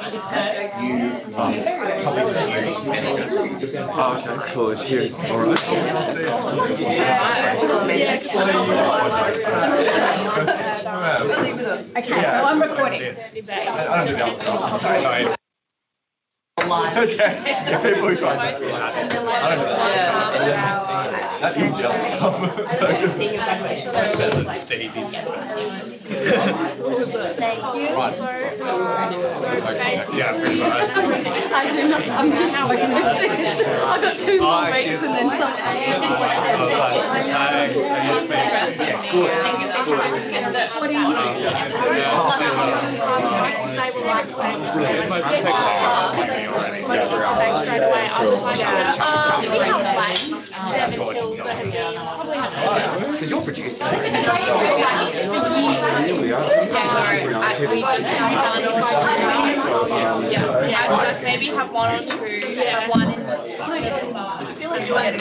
Oh, okay, cool. It's here. All right. Okay, so I'm recording. Okay, people who try to do that. That is the other stuff. Thank you. Yeah, pretty much. I'm just fucking with it. I got 2 more weeks and then some. Because you're producing. Maybe have 1 or 2. Have 1 in. I feel like you're getting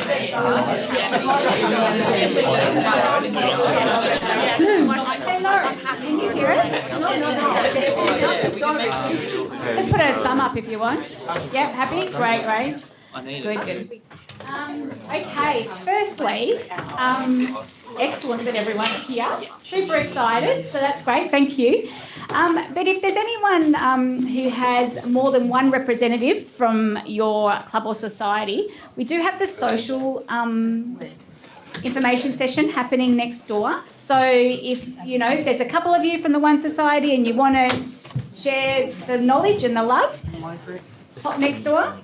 Can you hear us? Just put a thumb up if you want. Yep, happy? Great, great. Good. Okay, firstly, excellent that everyone's here. Super excited, so that's great, thank you. But if there's anyone who has more than 1 representative from your club or society, we do have the social information session happening next door. So if there's a couple of you from the one society and you want to share the knowledge and the love, pop next door.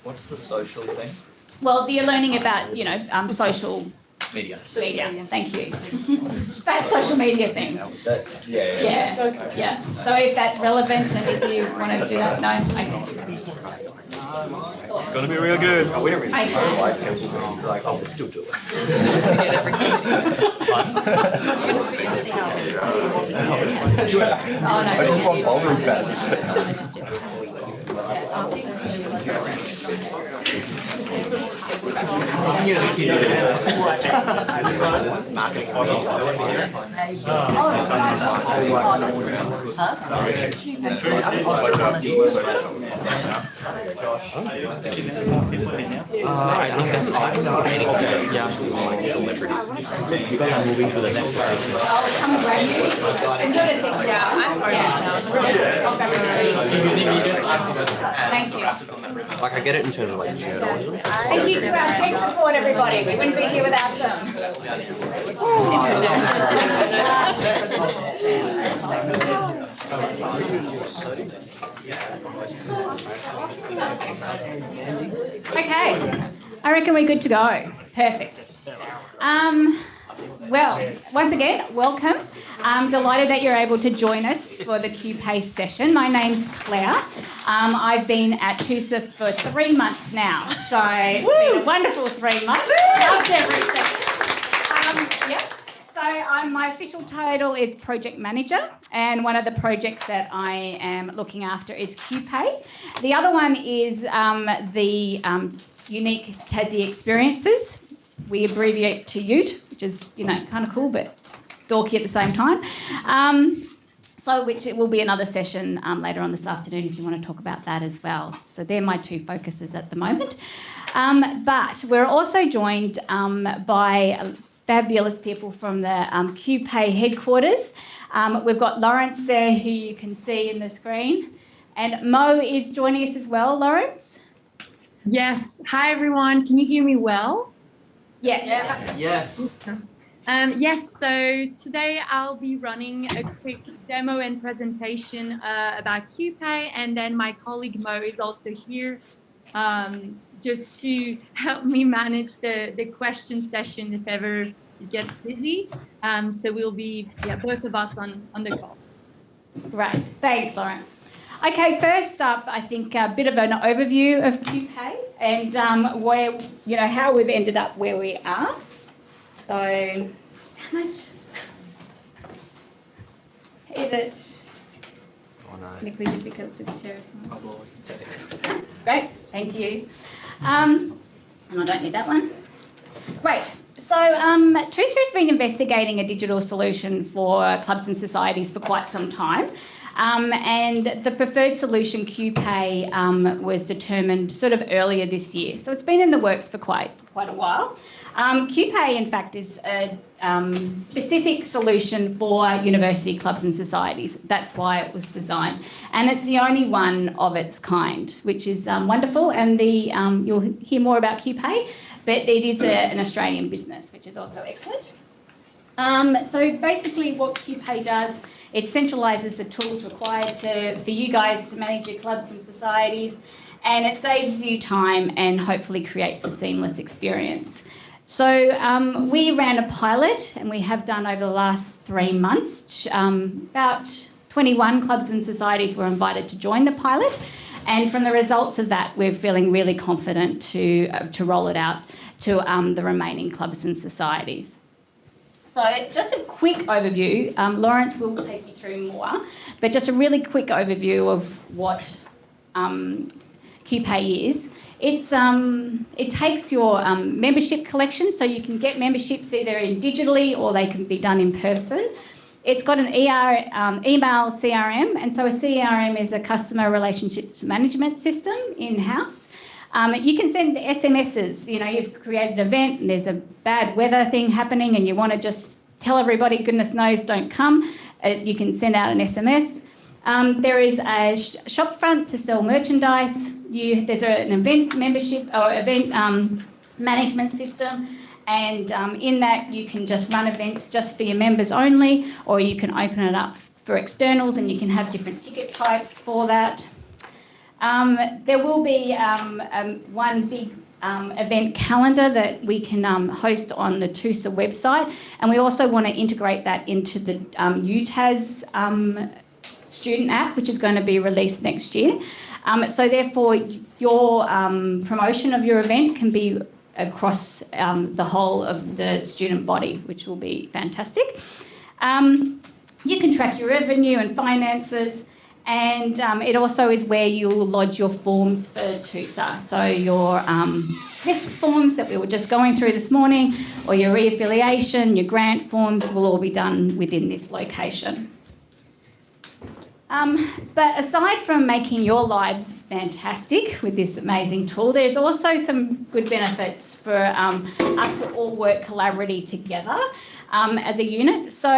What's the social thing? Well, you're learning about, social Media. Thank you. That social media thing. Yeah. So if that's relevant and if you want to do that, no. Okay. It's going to be real good. We don't really feel like people will be like, oh, we'll still do it. Oh, no. I just want boulders back. Marketing. You guys are moving to the next stage. Thank you. Like I get it in terms of like shared audio. Thank you to our tech support, everybody. We wouldn't be here without them. Okay, I reckon we're good to go. Perfect. Well, once again, welcome. I'm delighted that you're able to join us for the QPay session. My name's Claire. I've been at TUSA for 3 months now, so it's been a wonderful 3 months. Loved everything. So my official title is Project Manager, and one of the projects that I am looking after is QPay. The other one is the Unique Tassie Experiences. We abbreviate to UTE, which is, kind of cool, but dorky at the same time. Which it will be another session later on this afternoon if you want to talk about that as well. So they're my 2 focuses at the moment. But we're also joined by fabulous people from the QPay headquarters. We've got Lawrence there, who you can see in the screen. And Mo is joining us as well. Lawrence? Yes. Hi, everyone. Can you hear me well? Yeah. Yes. Yes, so today I'll be running a quick demo and presentation about QPay, and then my colleague Mo is also here just to help me manage the question session if ever it gets busy. So we'll be, both of us on the call. Right, thanks, Lawrence. Okay, first up, I think a bit of an overview of QPay and where, how we've ended up where we are. So, how much is it? Technically difficult to share a slide. Great, thank you. And I don't need that one. Great. So TUSA has been investigating a digital solution for clubs and societies for quite some time. And the preferred solution, QPay, was determined sort of earlier this year. So it's been in the works for quite a while. QPay, in fact, is a specific solution for university clubs and societies. That's why it was designed. And it's the only one of its kind, which is wonderful. And you'll hear more about QPay, but it is an Australian business, which is also excellent. So basically what QPay does, it centralises the tools required for you guys to manage your clubs and societies, and it saves you time and hopefully creates a seamless experience. So we ran a pilot, and we have done over the last 3 months. About 21 clubs and societies were invited to join the pilot, and from the results of that, we're feeling really confident to roll it out to the remaining clubs and societies. So just a quick overview. Lawrence will take you through more, but just a really quick overview of what QPay is. It takes your membership collection, so you can get memberships either digitally or they can be done in person. It's got an email CRM, and so a CRM is a customer relationships management system in-house. You can send SMSs. You know, you've created an event and there's a bad weather thing happening and you want to just tell everybody, goodness knows, don't come. You can send out an SMS. There is a shop front to sell merchandise. There's an event membership or event management system, and in that you can just run events just for your members only, or you can open it up for externals and you can have different ticket types for that. There will be one big event calendar that we can host on the TUSA website, and we also want to integrate that into the UTAS student app, which is going to be released next year. So therefore, your promotion of your event can be across the whole of the student body, which will be fantastic. You can track your revenue and finances, and it also is where you'll lodge your forms for TUSA. So your risk forms that we were just going through this morning, or your reaffiliation, your grant forms will all be done within this location. But aside from making your lives fantastic with this amazing tool, there's also some good benefits for us to all work collaboratively together as a unit. So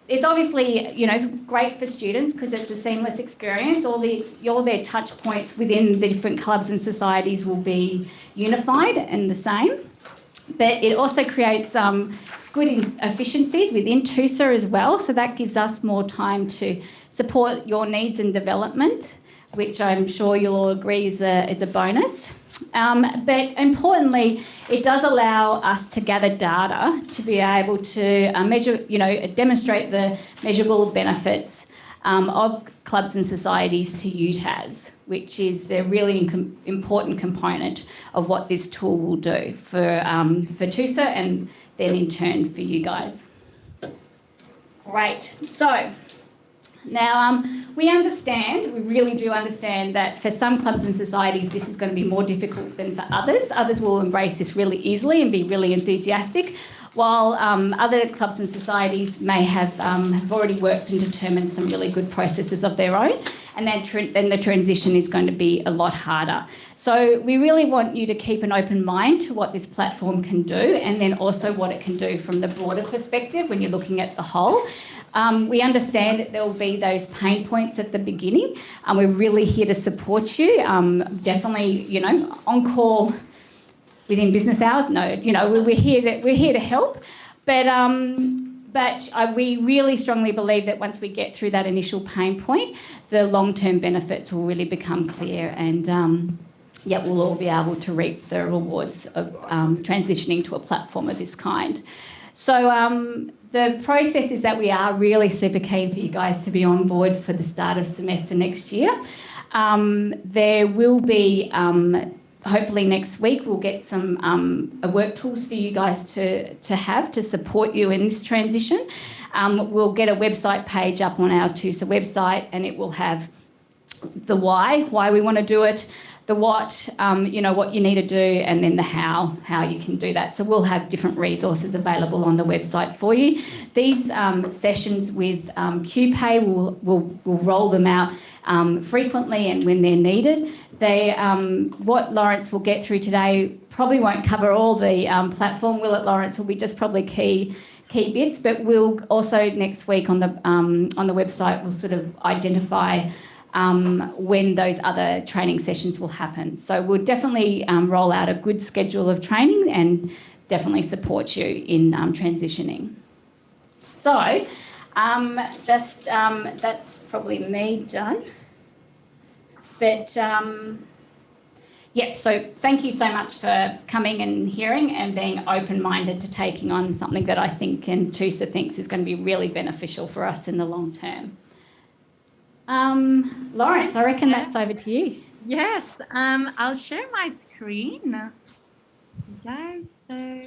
it's obviously, you know, great for students because it's a seamless experience. All their touch points within the different clubs and societies will be unified and the same. But it also creates good efficiencies within TUSA as well. So that gives us more time to support your needs and development, which I'm sure you'll all agree is a bonus. But importantly, it does allow us to gather data to be able to measure, you know, demonstrate the measurable benefits of clubs and societies to UTAS, which is a really important component of what this tool will do for TUSA and then in turn for you guys. Great. So now, we really do understand that for some clubs and societies, this is going to be more difficult than for others. Others will embrace this really easily and be really enthusiastic, while other clubs and societies may have already worked and determined some really good processes of their own, and then the transition is going to be a lot harder. So we really want you to keep an open mind to what this platform can do, and then also what it can do from the broader perspective when you're looking at the whole. We understand that there will be those pain points at the beginning, and we're really here to support you. Definitely, you know, on call within business hours. No, you know, we're here to help, but we really strongly believe that once we get through that initial pain point, the long-term benefits will really become clear, and we'll all be able to reap the rewards of transitioning to a platform of this kind. So the process is that we are really super keen for you guys to be on board for the start of semester next year. There will be, hopefully next week, we'll get some work tools for you guys to have to support you in this transition. We'll get a website page up on our TUSA website, and it will have the why we want to do it, the what, what you need to do, and then the how you can do that. So we'll have different resources available on the website for you. These sessions with QPay, we'll roll them out frequently and when they're needed. What Lawrence will get through today probably won't cover all the platform, will it, Lawrence? Will be just probably key bits, but we'll also next week on the website we'll sort of identify when those other training sessions will happen. So we'll definitely roll out a good schedule of training and definitely support you in transitioning. So that's probably me done. But so thank you so much for coming and hearing and being open-minded to taking on something that I think and TUSA thinks is going to be really beneficial for us in the long term. Lawrence, I reckon that's over to you. Yes, I'll share my screen. You guys, so...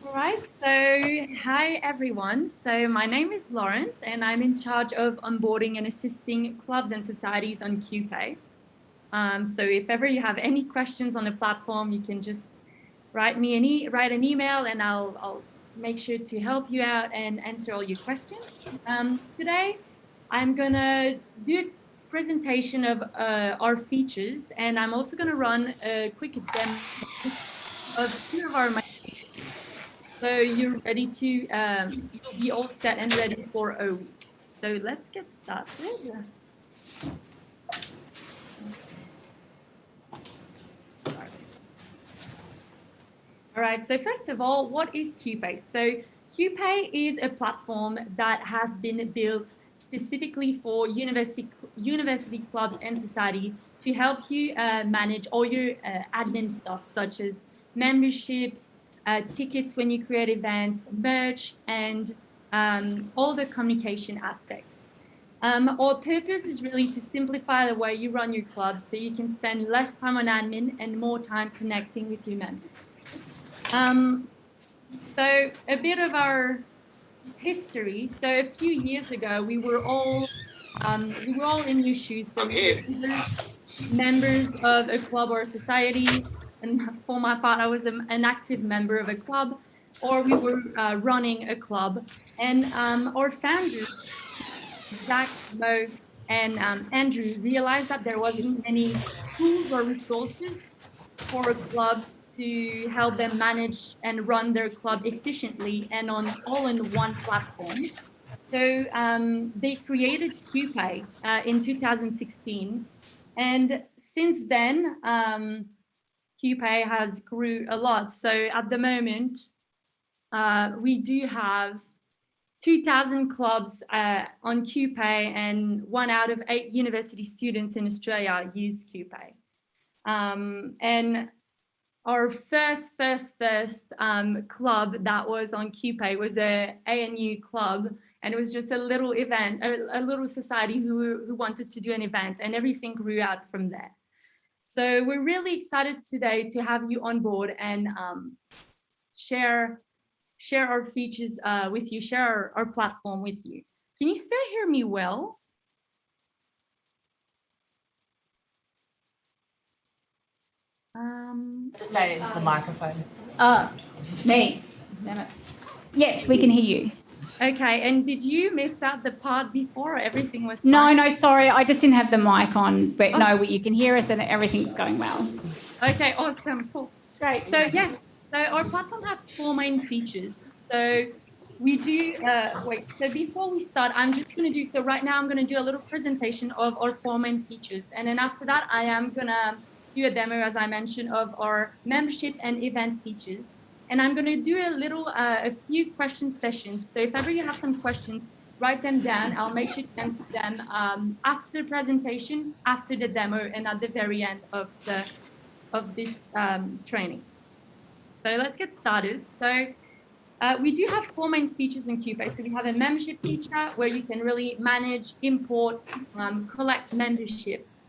Alright, so hi everyone. So my name is Lawrence and I'm in charge of onboarding and assisting clubs and societies on QPay. So if ever you have any questions on the platform, you can just write an email and I'll make sure to help you out and answer all your questions. Today, I'm gonna do a presentation of our features, and I'm also gonna run a quick demo of two of our features. So you're ready to, you'll be all set and ready for a week. So let's get started. All right, so first of all, what is QPay? So QPay is a platform that has been built specifically for university clubs and society to help you manage all your admin stuff, such as memberships, tickets when you create events, merch, and all the communication aspects. Our purpose is really to simplify the way you run your club so you can spend less time on admin and more time connecting with your members. So a bit of our history. So a few years ago, we were all in your shoes. So we were either members of a club or a society, and for my part, I was an active member of a club, or we were running a club. And our founders, Zach, Mo, and Andrew, realized that there wasn't any tools or resources for clubs to help them manage and run their club efficiently and all in one platform. So they created QPay in 2016. And since then, QPay has grew a lot. So at the moment, we do have 2,000 clubs on QPay, and 1 out of 8 university students in Australia use QPay. And our first club that was on QPay was a ANU club, and it was just a little event, a little society who wanted to do an event, and everything grew out from there. So we're really excited today to have you on board and share our features with you, share our platform with you. Can you still hear me well? Just say the microphone. Me. Damn it. Yes, we can hear you. Okay, and did you miss out the part before everything was fine? No, sorry, I just didn't have the mic on, but no, you can hear us and everything's going well. Okay, awesome, cool. Great, so yes, so our platform has 4 main features. So we do, so before we start, I'm just gonna do, so right now I'm gonna do a little presentation of our 4 main features. And then after that, I am gonna do a demo, as I mentioned, of our membership and event features. And I'm going to do a few question sessions. So if ever you have some questions, write them down. I'll make sure to answer them after the presentation, after the demo, and at the very end of this training. So let's get started. So we do have 4 main features in QPay. So we have a membership feature where you can really manage, import, collect memberships.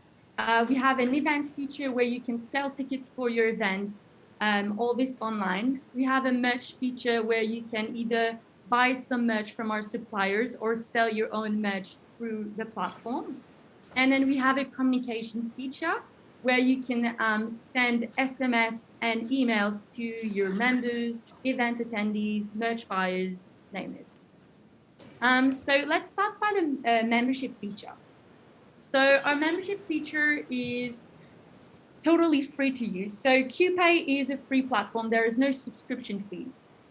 We have an event feature where you can sell tickets for your event. all this online. We have a merch feature where you can either buy some merch from our suppliers or sell your own merch through the platform. And then we have a communication feature where you can send SMS and emails to your members, event attendees, merch buyers, name it. So let's start by the membership feature. So our membership feature is totally free to use. So QPay is a free platform. There is no subscription fee.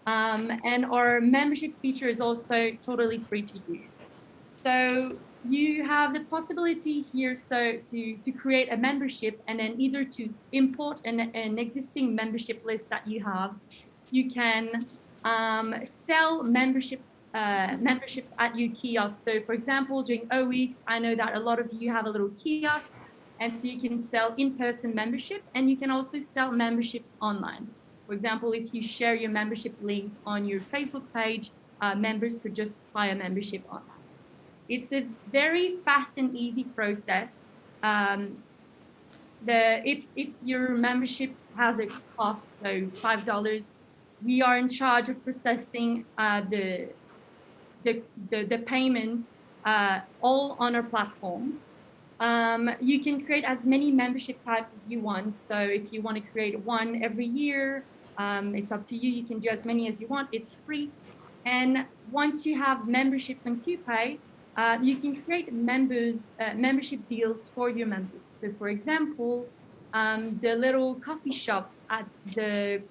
And our membership feature is also totally free to use. So you have the possibility here to create a membership and then either to import an existing membership list that you have. You can sell memberships at your kiosk. So for example, during O Weeks, I know that a lot of you have a little kiosk, and so you can sell in-person membership, and you can also sell memberships online. For example, if you share your membership link on your Facebook page, members could just buy a membership online. It's a very fast and easy process. If your membership has a cost, so $5, we are in charge of processing the payment all on our platform. You can create as many membership types as you want. So if you want to create one every year, it's up to you. You can do as many as you want. It's free. And once you have memberships on QPay, you can create membership deals for your members. So for example, the little coffee shop at near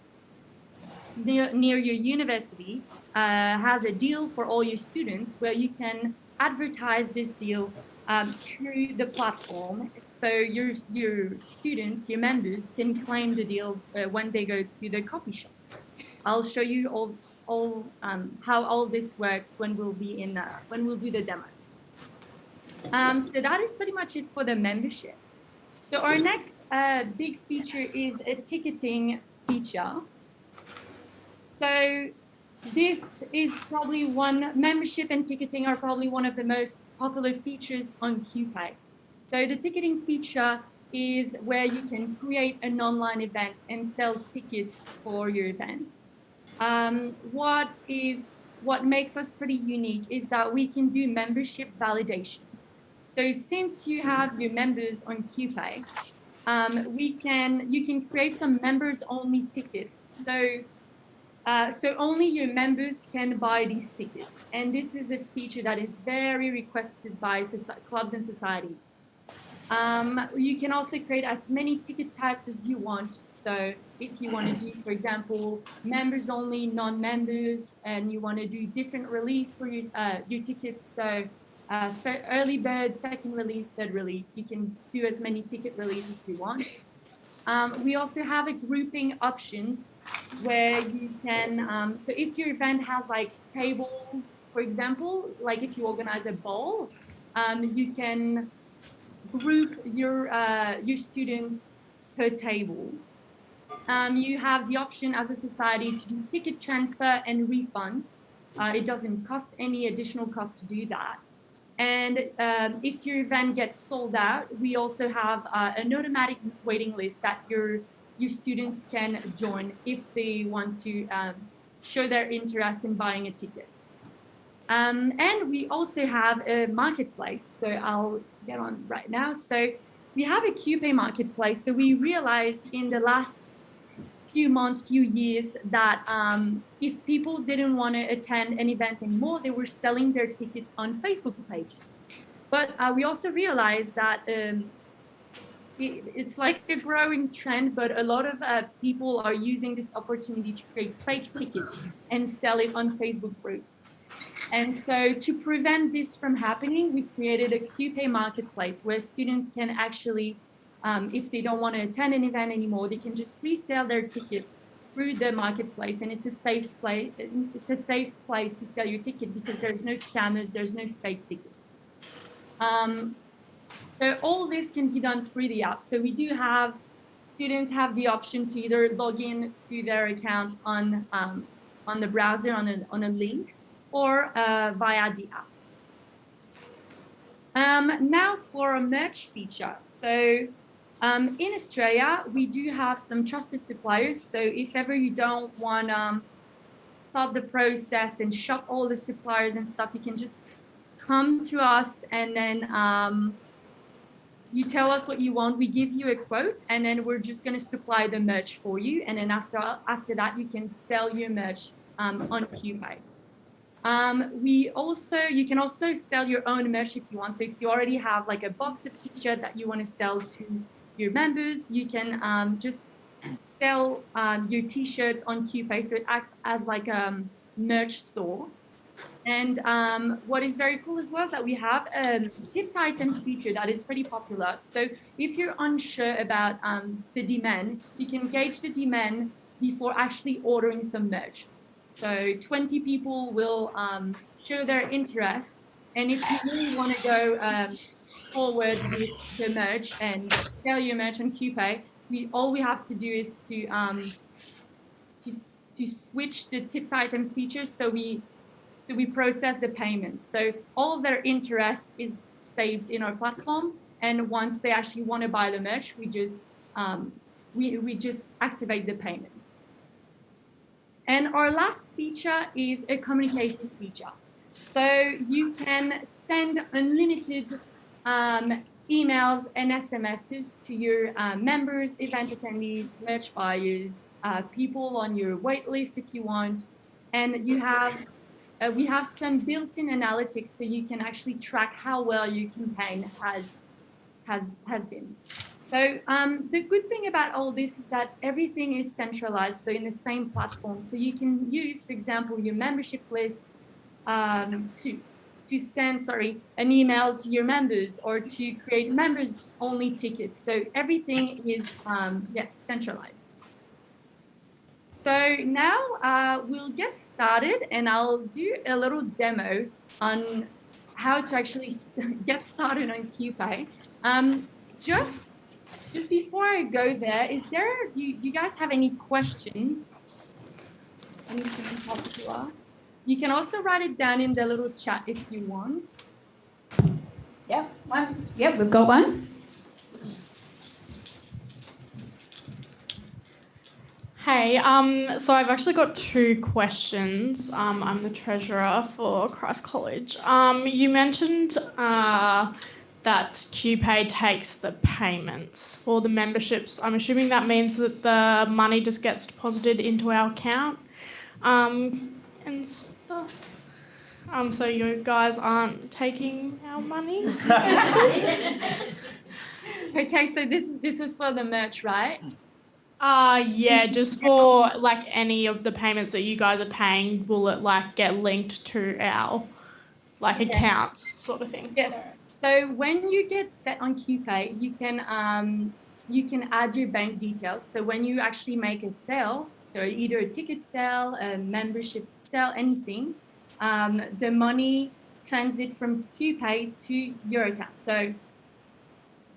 your university has a deal for all your students where you can advertise this deal through the platform. So your students, your members can claim the deal when they go to the coffee shop. I'll show you how all this works when we'll do the demo. So that is pretty much it for the membership. So our next big feature is a ticketing feature. So this is probably membership and ticketing are probably one of the most popular features on QPay. So the ticketing feature is where you can create an online event and sell tickets for your events. What makes us pretty unique is that we can do membership validation. So since you have your members on QPay, you can create some members-only tickets. So only your members can buy these tickets. And this is a feature that is very requested by clubs and societies. You can also create as many ticket types as you want. So if you want to do, for example, members only, non-members, and you want to do different release for your tickets. So early bird, second release, third release, you can do as many ticket releases as you want. We also have a grouping options where you can, so if your event has like tables, for example, like if you organize a ball, you can group your students per table. You have the option as a society to do ticket transfer and refunds. It doesn't cost any additional cost to do that. And if your event gets sold out, we also have an automatic waiting list that your students can join if they want to show their interest in buying a ticket. And we also have a marketplace. So I'll get on right now. So we have a QPay marketplace. So we realized in the last few months, few years that if people didn't want to attend an event anymore, they were selling their tickets on Facebook pages. But we also realized that it's like a growing trend, but a lot of people are using this opportunity to create fake tickets and sell it on Facebook groups. And so to prevent this from happening, we created a QPay marketplace where students can actually, if they don't want to attend an event anymore, they can just resell their ticket through the marketplace, and it's a safe place. It's a safe place to sell your ticket because there's no scammers, there's no fake tickets. So all this can be done through the app. So we do have students have the option to either log in to their account on the browser on a link or via the app. Now for a merch feature. So In Australia, we do have some trusted suppliers. So if ever you don't want to start the process and shop all the suppliers and stuff, you can just come to us and then you tell us what you want. We give you a quote, and then we're just going to supply the merch for you. And then after that, you can sell your merch on QPay. You can also sell your own merch if you want. So if you already have like a box of t-shirt that you want to sell to your members, you can just sell your t-shirts on QPay. So it acts as like a merch store. And what is very cool as well is that we have a tipped item feature that is pretty popular. So if you're unsure about the demand, you can gauge the demand before actually ordering some merch. So 20 people will show their interest. And if you really want to go forward with the merch and sell your merch on QPay, all we have to do is to switch the tipped item features so we process the payment. So all of their interest is saved in our platform. And once they actually want to buy the merch, we just activate the payment. And our last feature is a communication feature. So you can send unlimited emails and SMSs to your members, event attendees, merch buyers, people on your wait list if you want. And we have some built-in analytics so you can actually track how well your campaign has been. So the good thing about all this is that everything is centralized, so in the same platform. So you can use, for example, your membership list to send, an email to your members or to create members-only tickets. So everything is centralized. So now we'll get started, and I'll do a little demo on how to actually get started on QPay. Just before I go there, do you guys have any questions? Anything in particular? You can also write it down in the little chat if you want. Yep, one. Yep, we've got one. Hey, so I've actually got 2 questions. I'm the treasurer for Christ College. You mentioned that QPay takes the payments for the memberships. I'm assuming that means that the money just gets deposited into our account and stuff. So you guys aren't taking our money? Okay, so this is for the merch, right? Yeah, just for like any of the payments that you guys are paying, will it like get linked to our accounts sort of thing? Yes. So when you get set on QPay, you can add your bank details. So when you actually make a sale, so either a ticket sale, a membership sale, anything, the money transit from QPay to your account.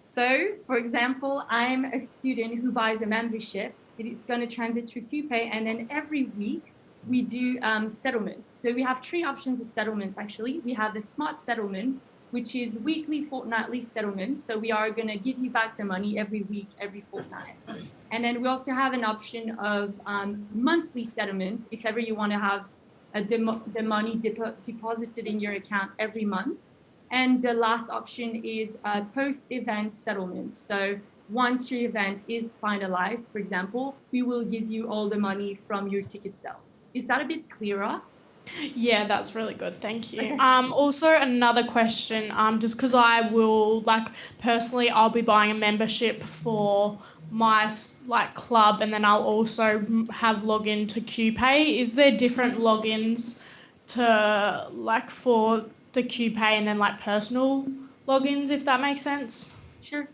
So, for example, I'm a student who buys a membership. It's going to transit through QPay, and then every week we do settlements. So we have 3 options of settlements, actually. We have the smart settlement, which is weekly, fortnightly settlement. So we are going to give you back the money every week, every fortnight. And then we also have an option of monthly settlement, if ever you want to have the money deposited in your account every month. And the last option is post-event settlement. So once your event is finalized, for example, we will give you all the money from your ticket sales. Is that a bit clearer? Yeah, that's really good. Thank you. Also another question, just because I will personally, I'll be buying a membership for my club, and then I'll also have login to QPay. Is there different logins to for the QPay and then personal logins, if that makes sense? Sure.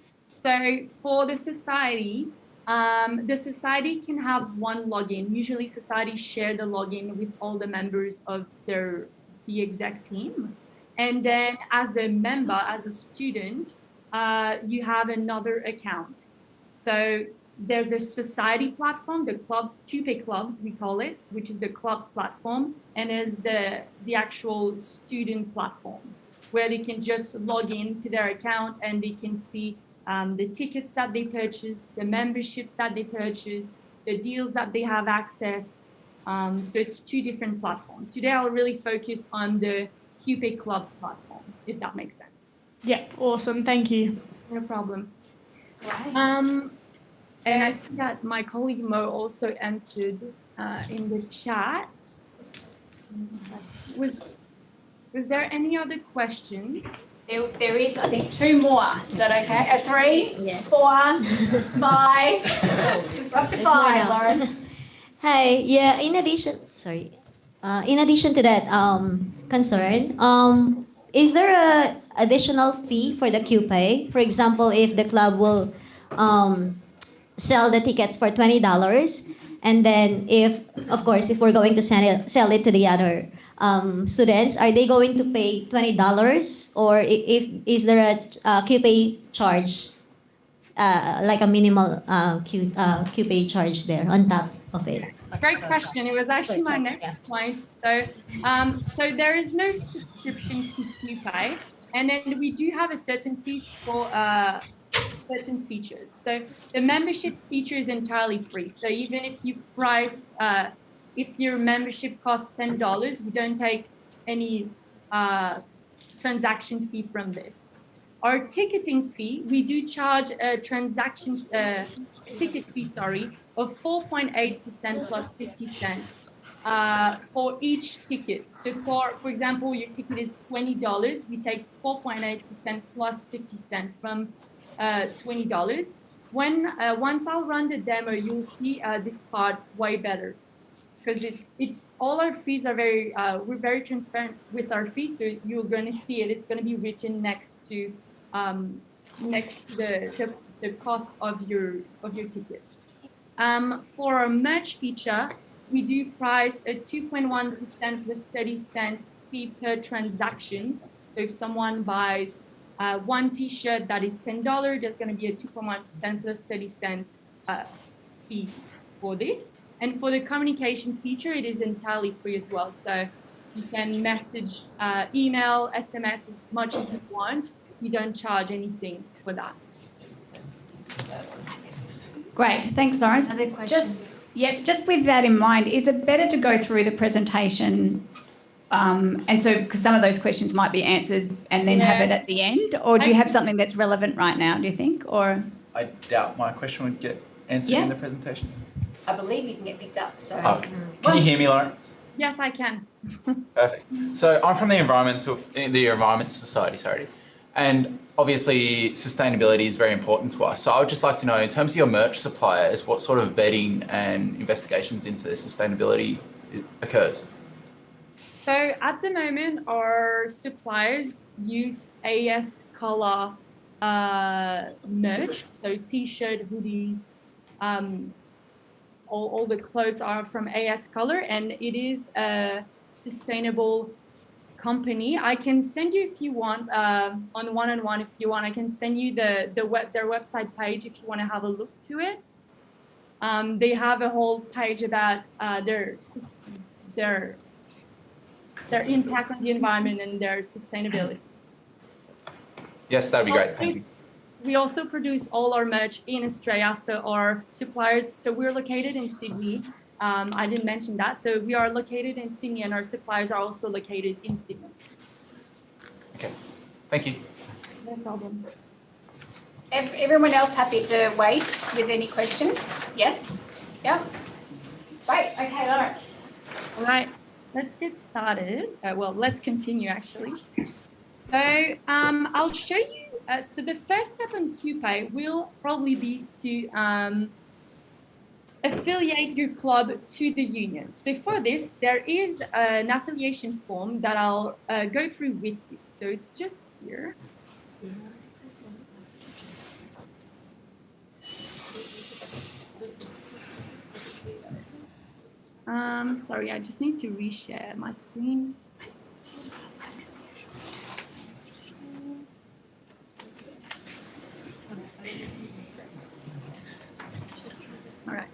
So for the society can have one login. Usually societies share the login with all the members of the exec team. And then as a member, as a student, you have another account. So there's the society platform, the clubs, QPay clubs, we call it, which is the clubs platform. And there's the actual student platform, where they can just log in to their account and they can see the tickets that they purchase, the memberships that they purchase, the deals that they have access. So it's two different platforms. Today, I'll really focus on the QPay Clubs platform, if that makes sense. Yeah, awesome. Thank you. No problem. And I think that my colleague Mo also answered in the chat. Was there any other questions? There is, I think, 2 more. Is that okay? 3, 4, 5. Up to 5, Lauren. Hi. Yeah. In addition to that concern, is there a additional fee for the QPay? For example, if the club will sell the tickets for $20, and then if we're going to sell it to the other students, are they going to pay $20, or is there a QPay charge, like a minimal QPay charge there on top of it? Great question. It was actually my next point. So there is no subscription to QPay, and then we do have a certain fees for certain features. So the membership feature is entirely free. So even if you price, if your membership costs $10, we don't take any transaction fee from this. Our ticketing fee, we do charge a transaction ticket fee, of 4.8% plus 50 cents for each ticket. So for example, your ticket is $20, we take 4.8% plus 50 cents from $20. Once I'll run the demo, you'll see this part way better, because it's all our fees are we're very transparent with our fees, so you're going to see it. It's going to be written next to the cost of your ticket. For our merch feature, we do price a 2.1% plus 30 cent fee per transaction. So if someone buys one T-shirt that is $10, there's going to be a 2.1% plus 30 cent fee for this. And for the communication feature, it is entirely free as well. So you can message, email, SMS as much as you want. We don't charge anything for that. Great, thanks, Lauren. Other questions? Just with that in mind, is it better to go through the presentation, and so because some of those questions might be answered and then have it at the end, or do you have something that's relevant right now, do you think? Or I doubt my question would get answered in the presentation. I believe you can get picked up. So Can you hear me, Lauren? Yes, I can. Perfect. So I'm from the Environment Society, and obviously sustainability is very important to us. So I would just like to know, in terms of your merch suppliers, what sort of vetting and investigations into their sustainability occurs? So at the moment, our suppliers use AS color merch, so T-shirt, hoodies, all the clothes are from AS color, and it is a sustainable company. I can send you, if you want, on one-on-one, if you want, I can send you their website page if you want to have a look to it. They have a whole page about their impact on the environment and their sustainability. Yes, that would be great. Thank you. We also produce all our merch in Australia. So our suppliers, so we're located in Sydney. I didn't mention that. So we are located in Sydney, and our suppliers are also located in Sydney. Okay, thank you. No problem. everyone else happy to wait with any questions? Yes? Yeah? Great, okay, Lawrence. All right, let's get started. Well, let's continue actually. So I'll show you. So the first step on QPay will probably be to affiliate your club to the union. So for this, there is an affiliation form that I'll go through with you. So it's just here. Sorry, I just need to reshare my screen. All right.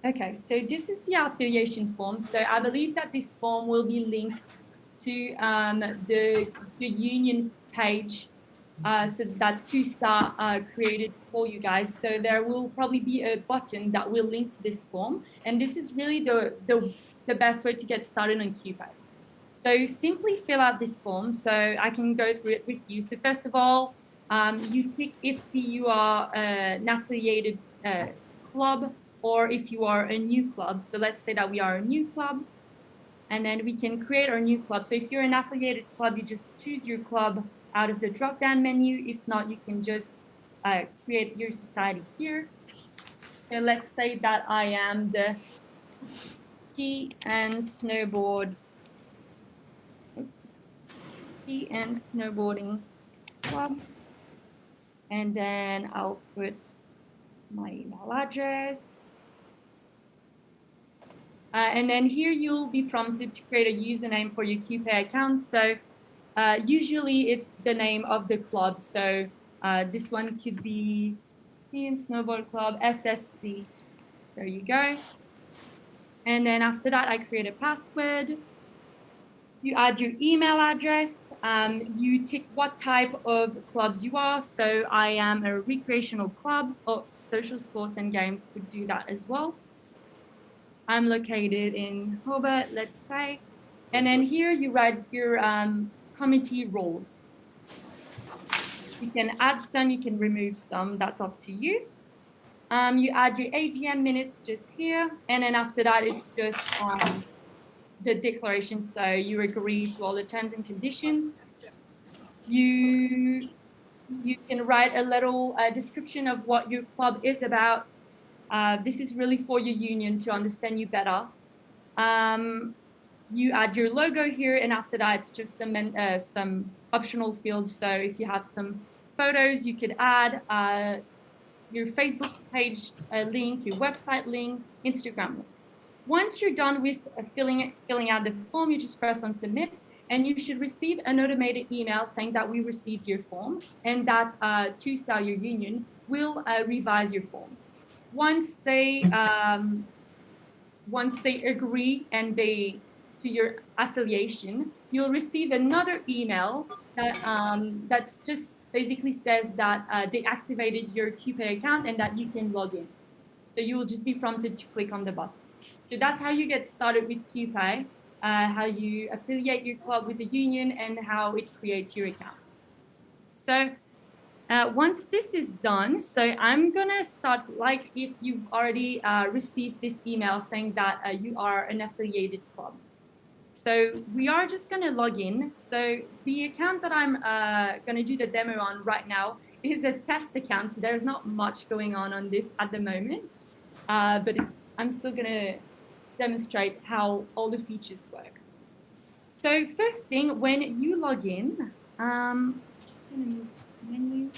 Okay, so this is the affiliation form. So I believe that this form will be linked to the union page, so that TUSA created for you guys. So there will probably be a button that will link to this form, and this is really the best way to get started on QPay. So simply fill out this form. So I can go through it with you. So first of all, you tick if you are an affiliated club or if you are a new club. So let's say that we are a new club, and then we can create our new club. So if you're an affiliated club, you just choose your club out of the drop-down menu. If not, you can just create your society here. So let's say that I am the ski and snowboarding club. And then I'll put my email address. And then here you'll be prompted to create a username for your QPay account. So usually it's the name of the club. So this one could be Ski and Snowboard Club, SSC. There you go. And then after that, I create a password. You add your email address. You tick what type of clubs you are. So I am a recreational club, or social sports and games could do that as well. I'm located in Hobart, let's say. And then here you write your committee roles. You can add some, you can remove some, that's up to you. You add your AGM minutes just here. And then after that, it's just the declaration. So you agree to all the terms and conditions. You can write a little description of what your club is about. This is really for your union to understand you better. You add your logo here, and after that, it's just some optional fields. So if you have some photos, you could add your Facebook page link, your website link, Instagram link. Once you're done with filling out the form, you just press on submit, and you should receive an automated email saying that we received your form and that TUSA, your union, will revise your form. Once they agree and to your affiliation, you'll receive another email that that's just basically says that they activated your QPay account and that you can log in. So you will just be prompted to click on the button. So that's how you get started with QPay, how you affiliate your club with the union, and how it creates your account. So once this is done, so I'm gonna start like if you've already received this email saying that you are an affiliated club. So we are just gonna log in. So the account that I'm gonna do the demo on right now is a test account. So there's not much going on this at the moment, but I'm still gonna demonstrate how all the features work. So first thing, when you log in, just gonna move this menu.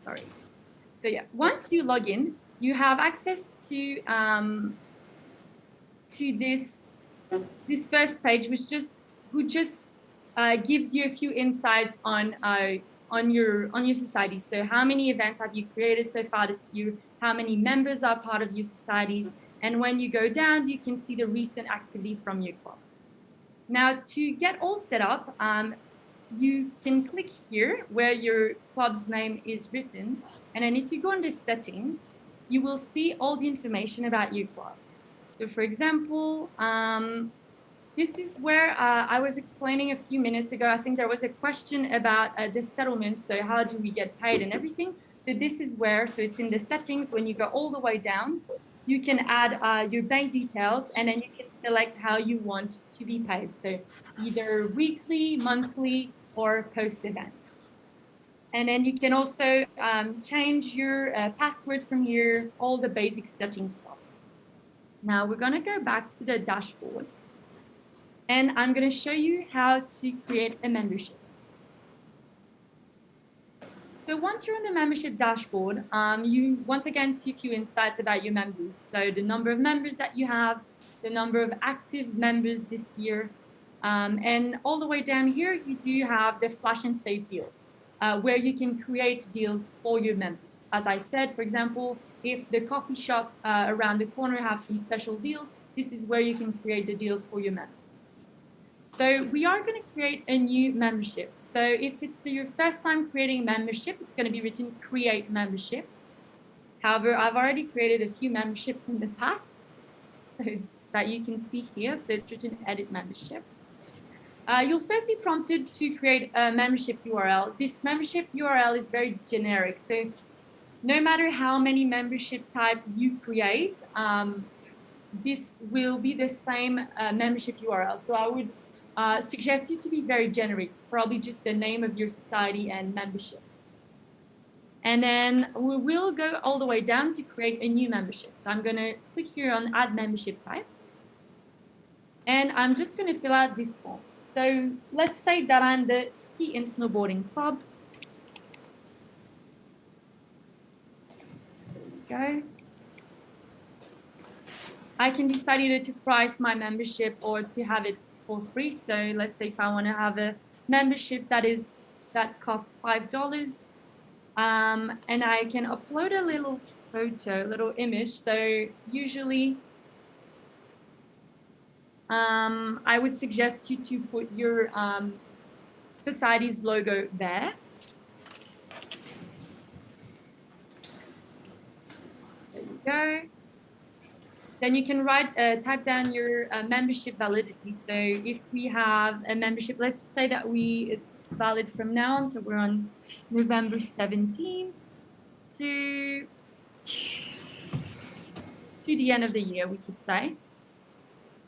Sorry. So yeah, once you log in, you have access to this first page, which just gives you a few insights on your society. So how many events have you created so far this year? How many members are part of your societies? And when you go down, you can see the recent activity from your club. Now, to get all set up, you can click here where your club's name is written. And then if you go under settings, you will see all the information about your club. So for example, this is where I was explaining a few minutes ago. I think there was a question about the settlements. So how do we get paid and everything? So this is where, so it's in the settings. When you go all the way down, you can add your bank details, and then you can select how you want to be paid. So either weekly, monthly, or post-event. And then you can also change your password from here, all the basic settings stuff. Now we're gonna go back to the dashboard, and I'm gonna show you how to create a membership. So once you're on the membership dashboard, you once again see a few insights about your members. So the number of members that you have, the number of active members this year, and all the way down here, you do have the flash and save deals, where you can create deals for your members. As I said, for example, if the coffee shop around the corner have some special deals, this is where you can create the deals for your members. So we are going to create a new membership. So if it's your first time creating a membership, it's going to be written create membership. However, I've already created a few memberships in the past, so that you can see here. So it's written edit membership. You'll first be prompted to create a membership URL. This membership URL is very generic. So no matter how many membership type you create, this will be the same membership URL. So I would suggest you to be very generic, probably just the name of your society and membership. And then we will go all the way down to create a new membership. So I'm going to click here on add membership type. And I'm just going to fill out this form. So let's say that I'm the ski and snowboarding club. There we go. I can decide either to price my membership or to have it for free. So let's say if I want to have a membership that costs $5, and I can upload a little photo, a little image. So usually, I would suggest you to put your society's logo there. There you go. Then you can type down your membership validity. So if we have a membership, let's say that it's valid from now on. So we're on November 17th to the end of the year, we could say.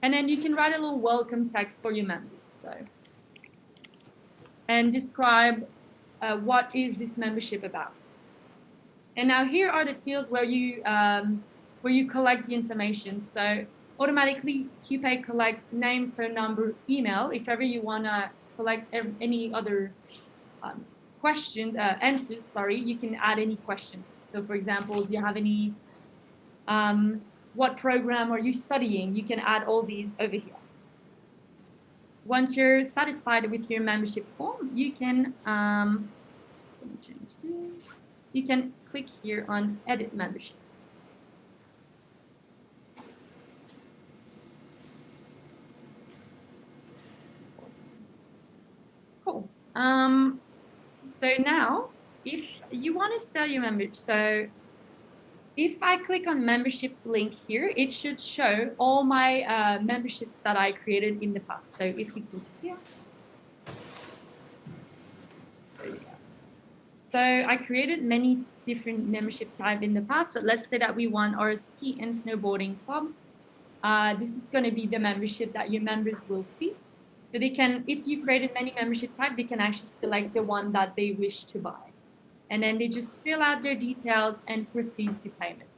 And then you can write a little welcome text for your members. So, and describe what is this membership about. And now here are the fields where you collect the information. So automatically QPay collects name, phone number, email. If ever you want to collect any other answers, you can add any questions. So for example, do you have any, what program are you studying? You can add all these over here. Once you're satisfied with your membership form, you can, let me change this. You can click here on edit membership. Cool. So now, if you want to sell your membership, so if I click on membership link here, it should show all my memberships that I created in the past. So if we click here, there you go. So I created many different membership types in the past, but let's say that we want our ski and snowboarding club. This is going to be the membership that your members will see. So they can, if you created many membership types, they can actually select the one that they wish to buy. And then they just fill out their details and proceed to payment.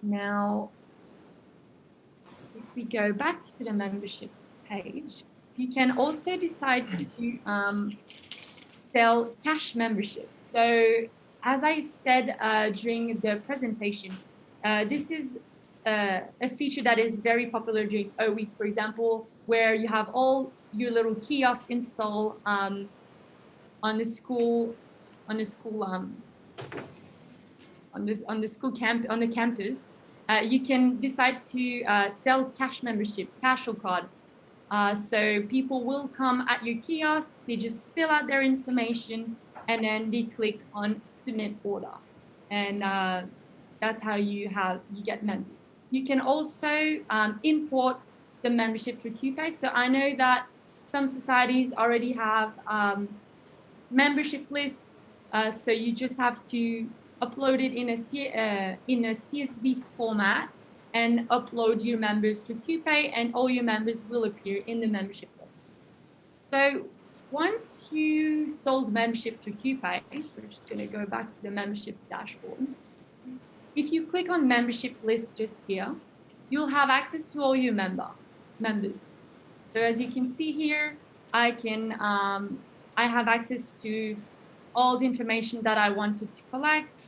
Now, if we go back to the membership page, you can also decide to sell cash memberships. So as I said during the presentation, this is a feature that is very popular during O Week, for example, where you have all your little kiosk installed on the school campus. You can decide to sell cash membership, cash or card. So people will come at your kiosk, they just fill out their information, and then they click on submit order, and that's how you get members. You can also import the membership through QPay. So I know that some societies already have membership lists. So you just have to upload it in a CSV format and upload your members to QPay, and all your members will appear in the membership list. So once you sold membership to QPay, we're just going to go back to the membership dashboard. If you click on membership list just here, you'll have access to all your members. So as you can see here, I have access to all the information that I wanted to collect,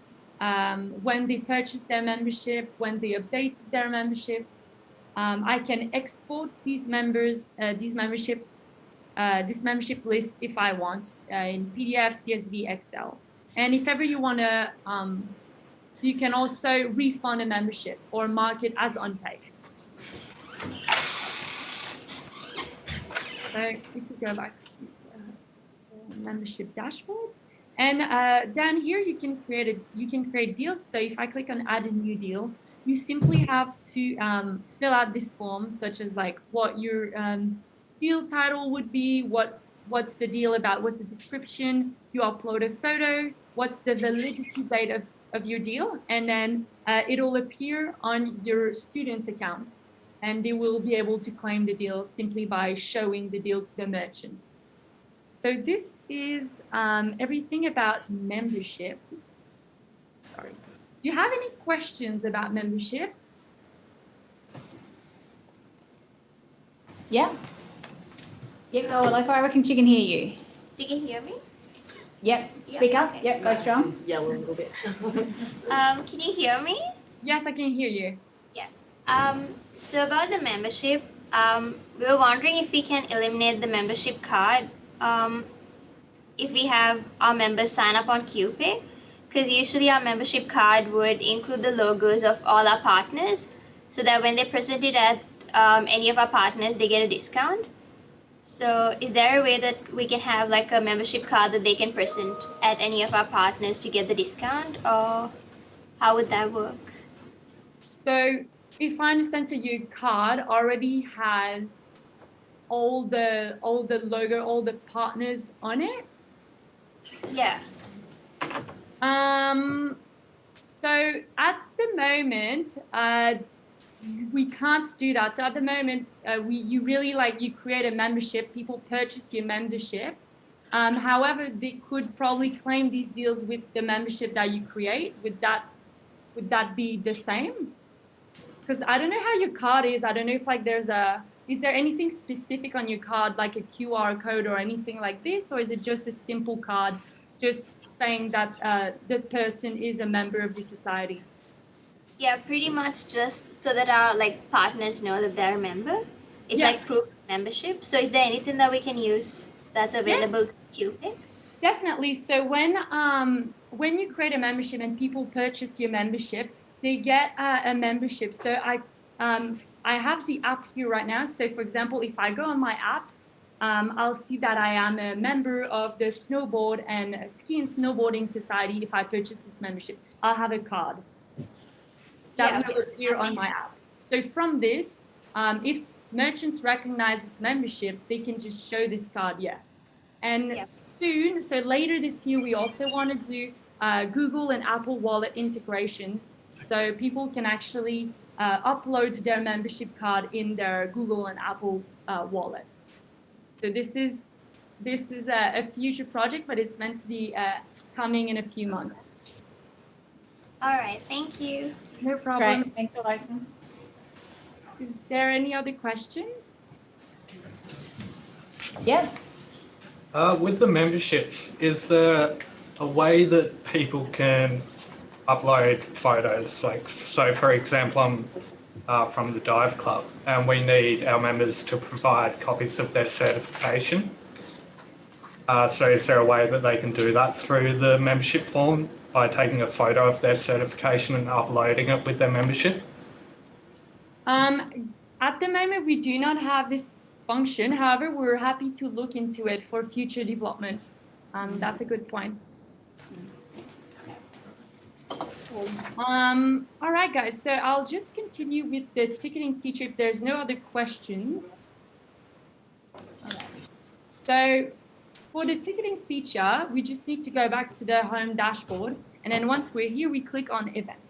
when they purchased their membership, when they updated their membership. I can export these membership list if I want in PDF, CSV, Excel. And if ever you want to, you can also refund a membership or mark it as unpaid. So if we go back to the membership dashboard, and down here you can create deals. So if I click on add a new deal, you simply have to fill out this form, such as like what your deal title would be, what's the deal about, what's the description, you upload a photo, what's the validity date of your deal, and then it'll appear on your student account, and they will be able to claim the deal simply by showing the deal to the merchants. So this is everything about membership. Sorry. Do you have any questions about memberships? Yeah. Yep, go like I reckon she can hear you. You can hear me? Yep, speak up. Okay. Yep, go strong. Yell a little bit. Can you hear me? Yes, I can hear you. So about the membership, we were wondering if we can eliminate the membership card if we have our members sign up on QPay, because usually our membership card would include the logos of all our partners, so that when they present it at any of our partners, they get a discount. So is there a way that we can have like a membership card that they can present at any of our partners to get the discount, or how would that work? So if I understand, so your card already has all the logo, all the partners on it? Yeah. So at the moment, we can't do that. So at the moment, you create a membership, people purchase your membership. However, they could probably claim these deals with the membership that you create. Would that be the same? Because I don't know how your card is. I don't know if like is there anything specific on your card, like a QR code or anything like this? Or is it just a simple card, just saying that the person is a member of the society? Yeah, pretty much just so that our like partners know that they're a member. It's like proof of membership. So is there anything that we can use that's available to QPay? Definitely. So when you create a membership and people purchase your membership, they get a membership. So I have the app here right now. So for example, if I go on my app, I'll see that I am a member of the Snowboard and Ski and Snowboarding Society. If I purchase this membership, I'll have a card that will appear on my app. So from this, if merchants recognize this membership, they can just show this card, And soon, so later this year, we also want to do Google and Apple Wallet integration. So people can actually upload their membership card in their Google and Apple wallet. So this is a future project, but it's meant to be coming in a few months. All right, thank you. No problem. Great, thanks a lot. Is there any other questions? Yeah. With the memberships, is there a way that people can upload photos? Like, so for example, I'm from the dive club and we need our members to provide copies of their certification. So is there a way that they can do that through the membership form by taking a photo of their certification and uploading it with their membership? At the moment, we do not have this function. However, we're happy to look into it for future development. That's a good point. All right, guys, so I'll just continue with the ticketing feature if there's no other questions. So for the ticketing feature, we just need to go back to the home dashboard. And then once we're here, we click on events.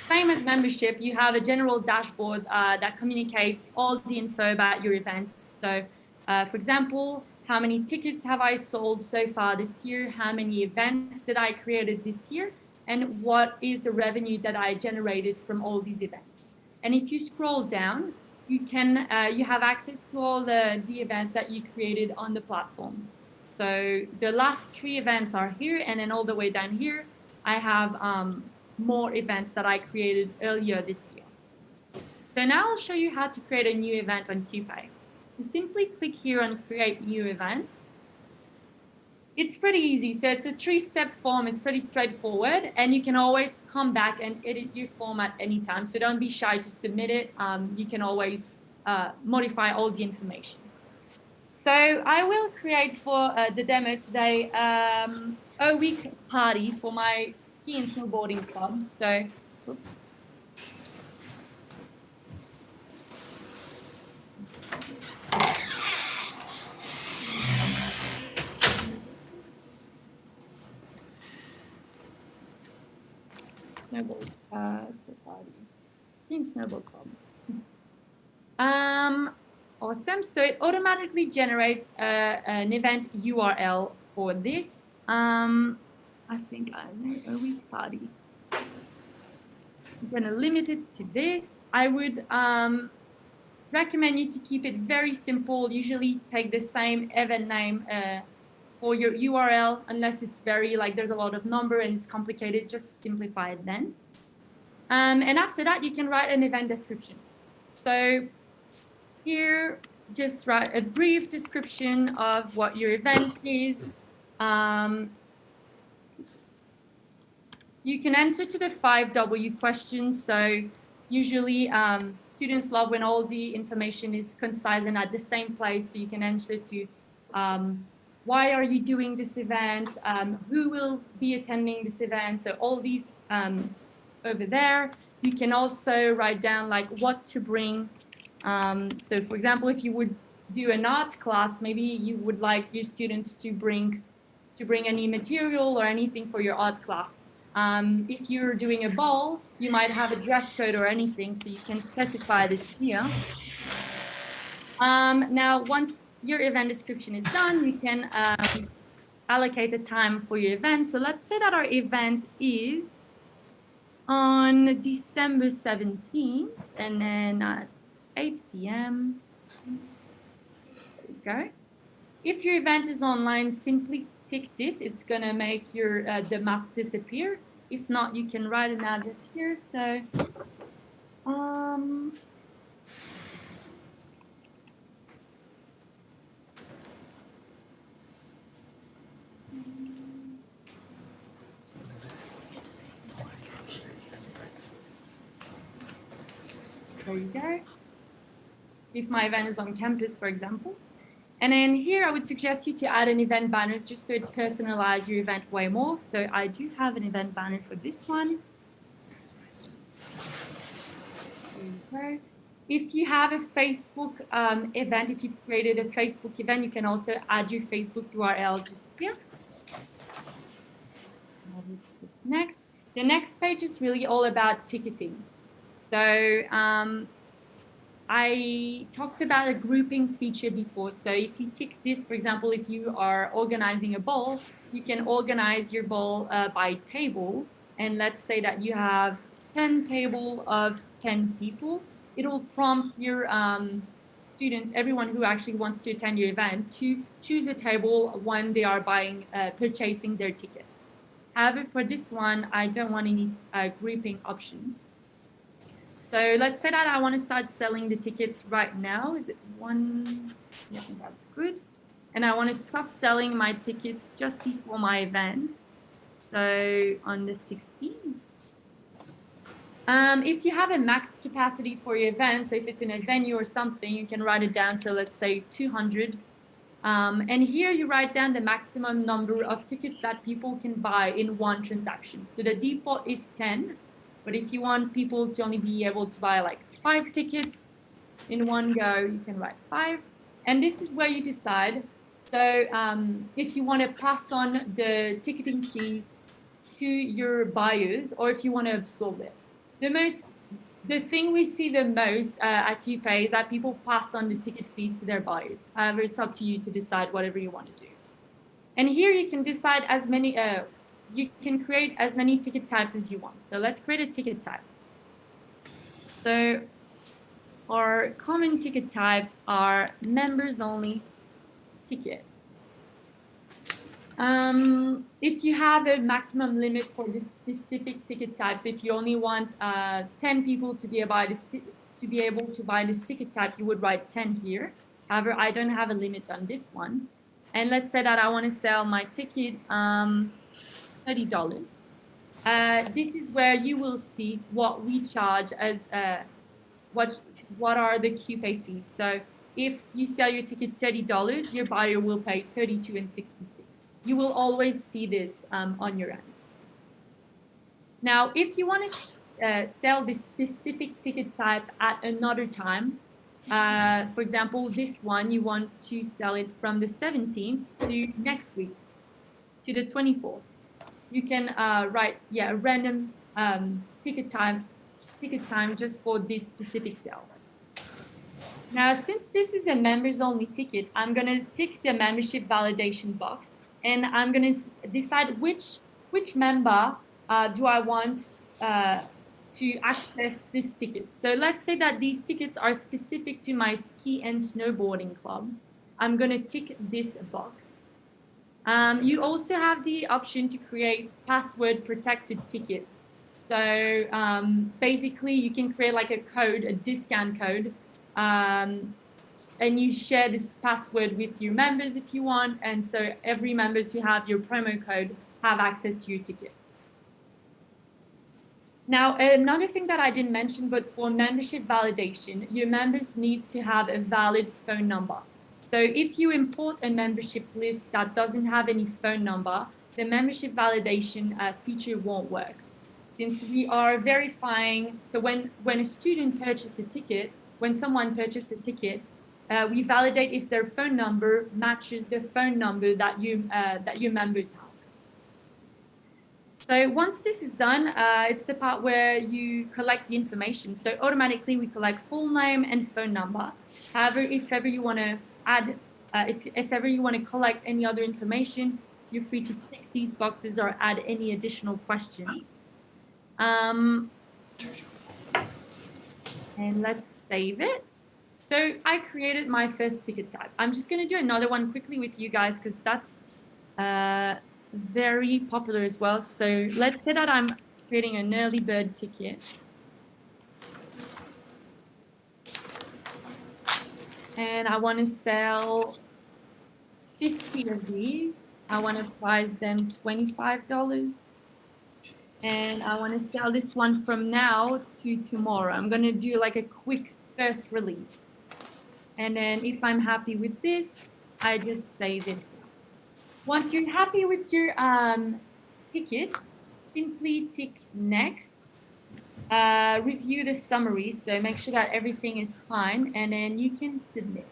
Same as membership, you have a general dashboard that communicates all the info about your events. So for example, how many tickets have I sold so far this year? How many events did I created this year? And what is the revenue that I generated from all these events? And if you scroll down, you have access to all the events that you created on the platform. So the last 3 events are here, and then all the way down here, I have more events that I created earlier this year. So now I'll show you how to create a new event on QPay. You simply click here on Create New Event. It's pretty easy. So it's a 3-step form. It's pretty straightforward, and you can always come back and edit your form at any time. So don't be shy to submit it. You can always modify all the information. So I will create for the demo today a week party for my ski and snowboarding club. So snowboard society, ski and snowboard club. Awesome. So it automatically generates an event URL for this. I think I know a week party. I'm going to limit it to this. I would recommend you to keep it very simple. Usually take the same event name for your URL, unless it's very like there's a lot of number and it's complicated. Just simplify it then. And after that, you can write an event description. So here, just write a brief description of what your event is. You can answer to the 5W questions. So usually students love when all the information is concise and at the same place. So you can answer to why are you doing this event? Who will be attending this event? So all these over there. You can also write down like what to bring. So for example, if you would do an art class, maybe you would like your students to bring any material or anything for your art class. If you're doing a ball, you might have a dress code or anything, so you can specify this here. Now, once your event description is done, you can allocate a time for your event. So let's say that our event is on December 17th, and then at 8 p.m. There you go. If your event is online, simply tick this. It's gonna make your the map disappear. If not, you can write an address here. So, there you go. If my event is on campus, for example. And then here, I would suggest you to add an event banner just so it personalizes your event way more. So I do have an event banner for this one. Okay. If you have a Facebook event, if you've created a Facebook event, you can also add your Facebook URL just here. Next, the next page is really all about ticketing. So I talked about a grouping feature before. So if you tick this, for example, if you are organizing a ball, you can organize your ball by table. And let's say that you have 10 table of 10 people. It'll prompt your students, everyone who actually wants to attend your event, to choose a table when they are purchasing their ticket. However, for this one, I don't want any grouping option. So let's say that I want to start selling the tickets right now. Is it one? Yeah, that's good. And I want to stop selling my tickets just before my events. So on the 16th. If you have a max capacity for your event, so if it's in a venue or something, you can write it down. So let's say 200. And here you write down the maximum number of tickets that people can buy in one transaction. So the default is 10. But if you want people to only be able to buy like 5 tickets in one go, you can write 5. And this is where you decide. So if you want to pass on the ticketing fees to your buyers, or if you want to absorb it. The thing we see the most at QPay is that people pass on the ticket fees to their buyers. However, it's up to you to decide whatever you want to do. And here you can decide as many, you can create as many ticket types as you want. So let's create a ticket type. So our common ticket types are members only ticket. If you have a maximum limit for this specific ticket type, so if you only want 10 people to be able to buy this ticket type, you would write 10 here. However, I don't have a limit on this one. And let's say that I want to sell my ticket $30. This is where you will see what we charge as what are the QPay fees. So if you sell your ticket $30, your buyer will pay $32.66. You will always see this on your end. Now, if you want to sell this specific ticket type at another time, for example, this one, you want to sell it from the 17th to next week, to the 24th. You can write, a random ticket time just for this specific sale. Now, since this is a members only ticket, I'm going to tick the membership validation box, and I'm going to decide which member do I want to access this ticket. So let's say that these tickets are specific to my ski and snowboarding club. I'm going to tick this box. You also have the option to create password protected ticket. So basically you can create like a code, a discount code, and you share this password with your members if you want. And so every members who have your promo code have access to your ticket. Now, another thing that I didn't mention, but for membership validation, your members need to have a valid phone number. So if you import a membership list that doesn't have any phone number, the membership validation feature won't work. Since we are verifying, so when a student purchases a ticket, when someone purchases a ticket, we validate if their phone number matches the phone number that your members have. So once this is done, it's the part where you collect the information. So automatically we collect full name and phone number. However, if ever you want to add, if ever you want to collect any other information, you're free to tick these boxes or add any additional questions. And let's save it. So I created my first ticket type. I'm just going to do another one quickly with you guys because that's very popular as well. So let's say that I'm creating an early bird ticket. And I want to sell 50 of these. I want to price them $25. And I want to sell this one from now to tomorrow. I'm going to do like a quick first release. And then if I'm happy with this, I just save it. Once you're happy with your tickets, simply tick next. Review the summary, so make sure that everything is fine, and then you can submit.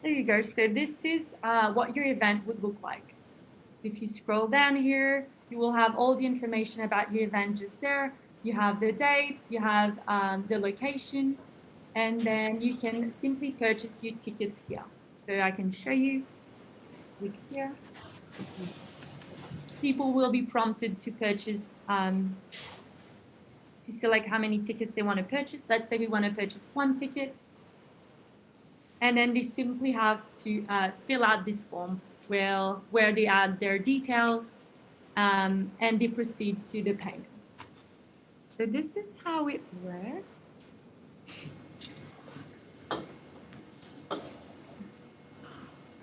There you go. So this is what your event would look like. If you scroll down here, you will have all the information about your event just there. You have the date, you have the location, and then you can simply purchase your tickets here. So I can show you. Click here. People will be prompted to purchase, to select how many tickets they want to purchase. Let's say we want to purchase one ticket. And then they simply have to fill out this form where they add their details and they proceed to the payment. So this is how it works.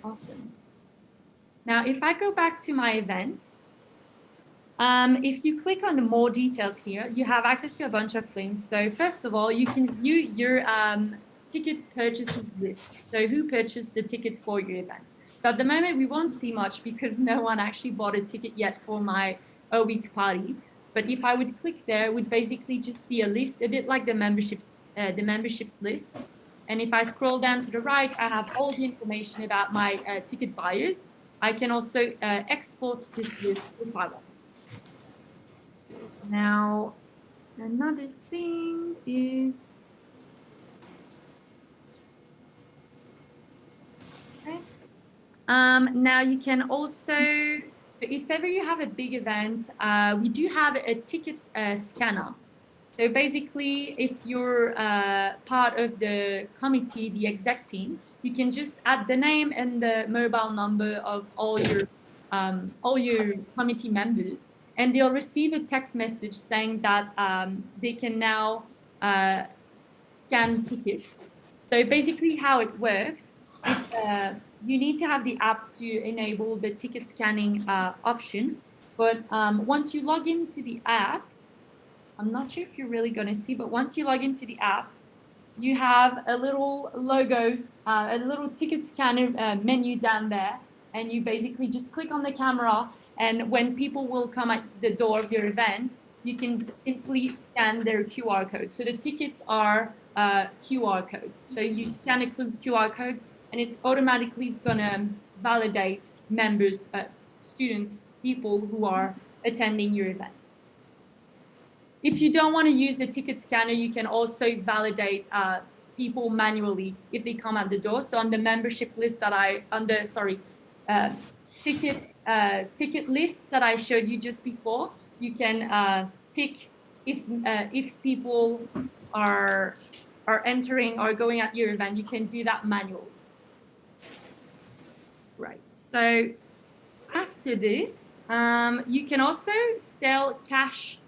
Awesome. Now, if I go back to my event, if you click on the more details here, you have access to a bunch of things. So first of all, you can view your ticket purchases list. So who purchased the ticket for your event? So at the moment, we won't see much because no one actually bought a ticket yet for my O-Week party. But if I would click there, it would basically just be a list, a bit like the memberships list. And if I scroll down to the right, I have all the information about my ticket buyers. I can also export this list if I want. Now, another thing is, okay. Now you can also, so if ever you have a big event, we do have a ticket scanner. So basically, if you're part of the committee, the exec team, you can just add the name and the mobile number of all your committee members, and they'll receive a text message saying that they can now scan tickets. So basically, how it works is you need to have the app to enable the ticket scanning option. But once you log into the app, I'm not sure if you're really going to see, but once you log into the app, you have a little logo, a little ticket scanner menu down there, and you basically just click on the camera, and when people will come at the door of your event, you can simply scan their QR code. So the tickets are QR codes. So you scan a QR code, and it's automatically gonna validate members, students, people who are attending your event. If you don't want to use the ticket scanner, you can also validate people manually if they come at the door. So on the membership list that ticket list that I showed you just before, you can tick if people are entering or going at your event. You can do that manually. Right. So after this, you can also sell cash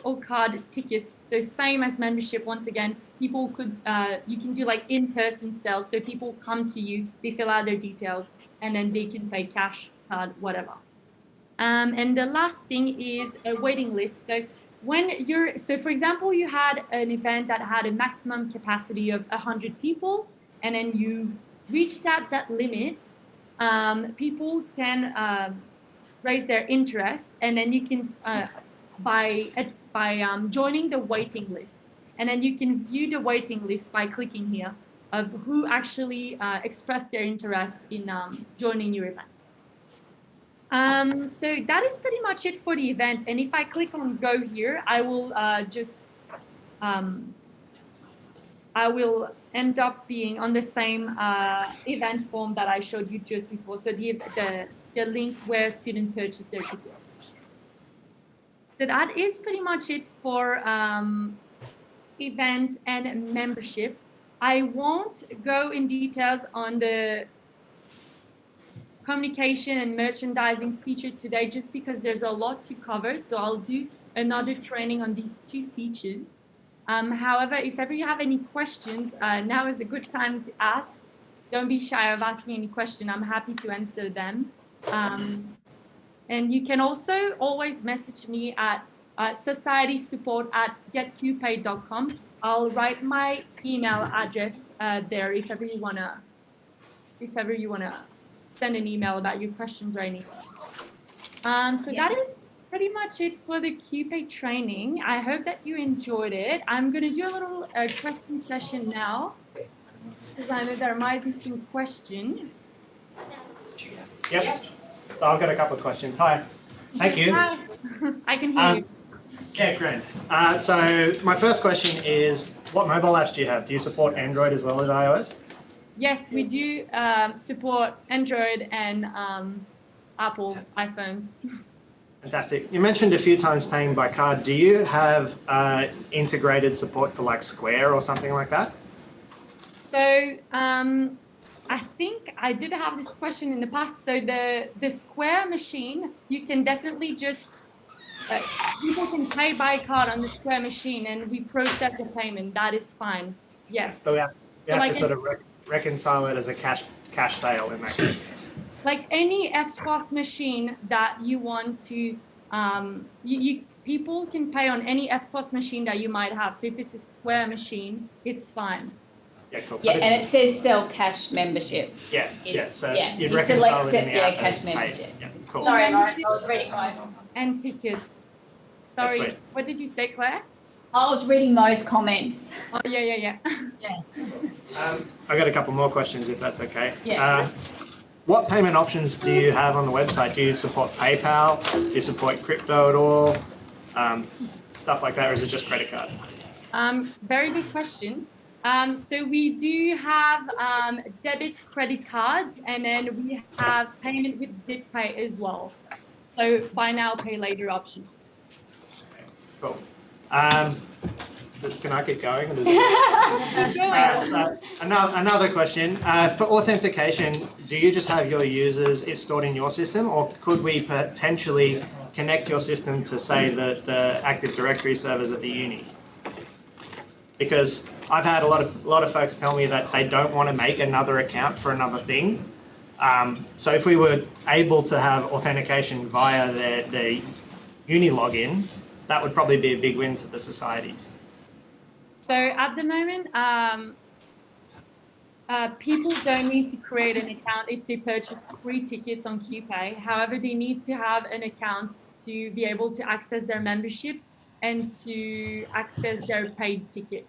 or card tickets. So same as membership. Once again, people could you can do like in-person sales. So people come to you, they fill out their details, and then they can pay cash, card, whatever. And the last thing is a waiting list. So for example, you had an event that had a maximum capacity of 100 people, and then you reached that limit. People can raise their interest, and then you can by joining the waiting list, and then you can view the waiting list by clicking here of who actually expressed their interest in joining your event. So that is pretty much it for the event. And if I click on go here, I will I will end up being on the same event form that I showed you just before. So the link where students purchase their ticket. So that is pretty much it for event and membership. I won't go in details on the communication and merchandising feature today, just because there's a lot to cover. So I'll do another training on these two features. However, if ever you have any questions, now is a good time to ask. Don't be shy of asking any question. I'm happy to answer them. And you can also always message me at societysupport@getqpay.com. I'll write my email address there if ever you wanna send an email about your questions or anything. So that is pretty much it for the QPay training. I hope that you enjoyed it. I'm gonna do a little question session now, because I know there might be some question. Yep. So I've got a couple of questions. Hi. Thank you. Hi. I can hear you. Yeah, great. So my first question is, what mobile apps do you have? Do you support Android as well as iOS? Yes, we do support Android and Apple iPhones. Fantastic. You mentioned a few times paying by card. Do you have integrated support for like Square or something like that? So I think I did have this question in the past. So the Square machine, you can definitely just, people can pay by card on the Square machine, and we process the payment. That is fine. Yes. So we have to sort of reconcile it as a cash sale in that case. Like any FTOS machine that you want to, people can pay on any FTOS machine that you might have. So if it's a Square machine, it's fine. Yeah, cool. Yeah, and it says sell cash membership. Yeah, so you'd you reconcile select it in the app cash as membership. paid. Yeah, cool. Sorry, Lauren, I was reading mine. And tickets. Sorry, Yes, what did you say, Claire? I was reading Mo's comments. Oh, yeah. I've got a couple more questions if that's okay. Yeah. What payment options do you have on the website? Do you support PayPal? Do you support crypto at all? Stuff like that, or is it just credit cards? Very good question. So we do have debit credit cards, and then we have payment with Zip Pay as well. So buy now, pay later option. Cool. Can I keep going? So another question. For authentication, do you just have your users stored in your system, or could we potentially connect your system to, say, the Active Directory servers at the uni? Because I've had a lot of folks tell me that they don't want to make another account for another thing. So if we were able to have authentication via the uni login, that would probably be a big win for the societies. So at the moment, people don't need to create an account if they purchase free tickets on QPay. However, they need to have an account to be able to access their memberships and to access their paid ticket.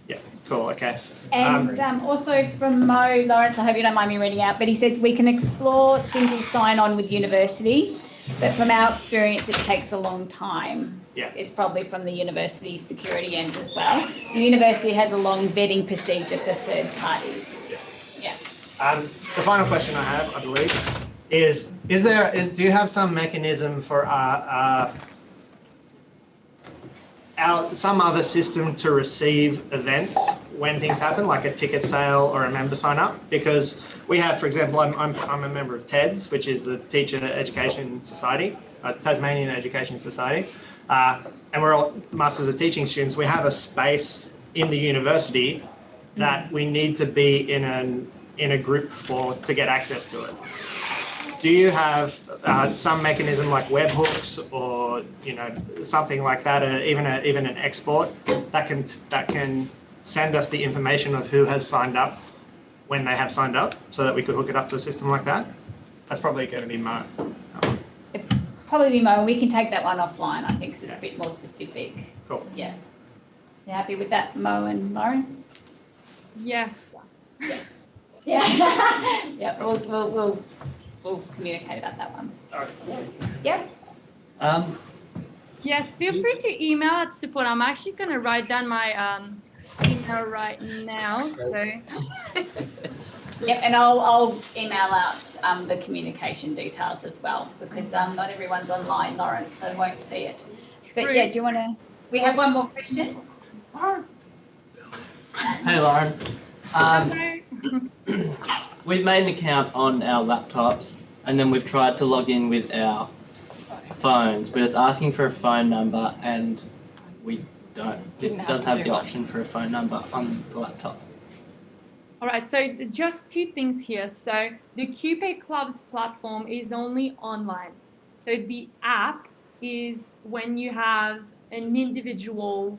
Yeah, cool, okay. And also from Mo Lawrence, I hope you don't mind me reading out, but he says we can explore single sign-on with university, but from our experience, it takes a long time. Yeah. It's probably from the university security end as well. The university has a long vetting procedure for third parties. Yeah. The final question I have, I believe, is do you have some mechanism for some other system to receive events when things happen, like a ticket sale or a member sign up? Because we have, for example, I'm a member of TEDS, which is the Teacher Education Society, Tasmanian Education Society, and we're all Masters of Teaching students. We have a space in the university that we need to be in a group to get access to it. Do you have some mechanism like webhooks or something like that, even an export that can send us the information of who has signed up when they have signed up, so that we could hook it up to a system like that? That's probably going to be Mo. Probably be Mo. We can take that one offline, I think, because it's a bit more specific. Cool. Yeah. You happy with that, Mo and Lawrence? Yes. Yeah. Yeah. We'll communicate about that one. Yeah. Yes, feel free to email at support. I'm actually going to write down my email right now. So. Yep, and I'll email out the communication details as well, because not everyone's online, Lawrence, so they won't see it. But yeah, do you want to? We have one more question. Hey, Lauren. We've made an account on our laptops, and then we've tried to log in with our phones, but it's asking for a phone number, and it doesn't have the option for a phone number on the laptop. All right, so just two things here. So the QPay Clubs platform is only online. So the app is when you have an individual,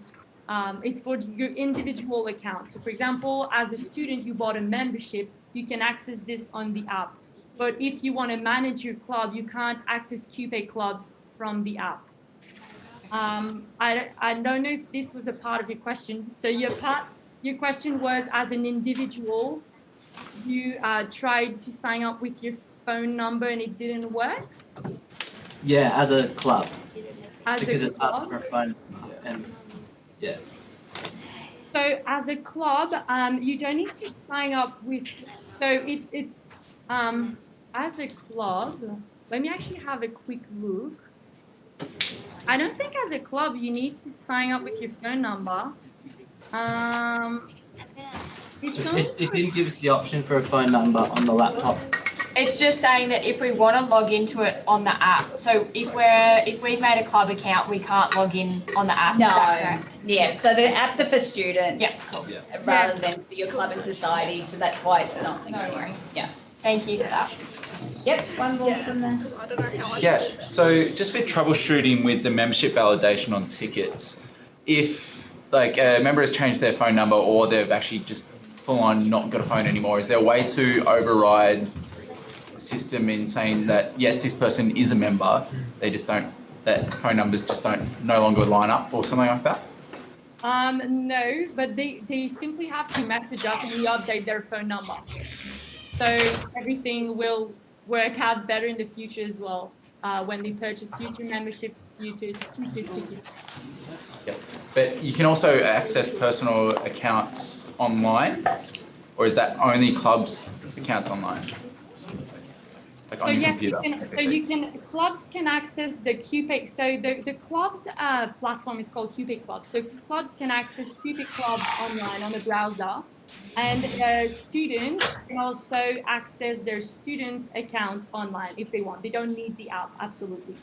it's for your individual account. So for example, as a student, you bought a membership, you can access this on the app. But if you want to manage your club, you can't access QPay Clubs from the app. I don't know if this was a part of your question. So your question was, as an individual, you tried to sign up with your phone number and it didn't work? Yeah, as a club. Because it's asked for a phone number, and yeah. So as a club, you don't need to sign up with, so it's as a club, let me actually have a quick look. I don't think as a club you need to sign up with your phone number. It didn't give us the option for a phone number on the laptop. It's just saying that if we want to log into it on the app, so if we've made a club account, we can't log in on the app. No. Is that correct? Yeah, so the apps are for students. Yes. Rather than for your club and society, so that's why it's not. No worries. Yeah. Thank you for that. Yep, one more from there. Yeah, so just with troubleshooting with the membership validation on tickets, if like a member has changed their phone number or they've actually just full on not got a phone anymore, is there a way to override the system in saying that, yes, this person is a member, they just don't, that phone numbers just no longer line up or something like that? No, but they simply have to message us and we update their phone number. So everything will work out better in the future as well, when they purchase future memberships, future tickets. Yep. But you can also access personal accounts online, or is that only clubs accounts online? Like on your computer? Clubs can access the QPay. So the clubs platform is called QPay Club. So clubs can access QPay Club online on the browser, and students can also access their student account online if they want. They don't need the app, absolutely.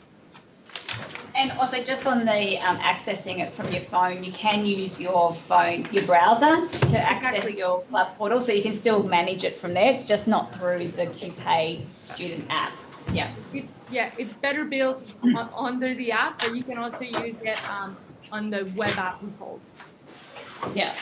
And also just on the accessing it from your phone, you can use your phone, your browser to access your club portal, so you can still manage it from there. It's just not through the QPay student app. Yeah. It's better built under the app, but you can also use it on the web app we call. Yeah.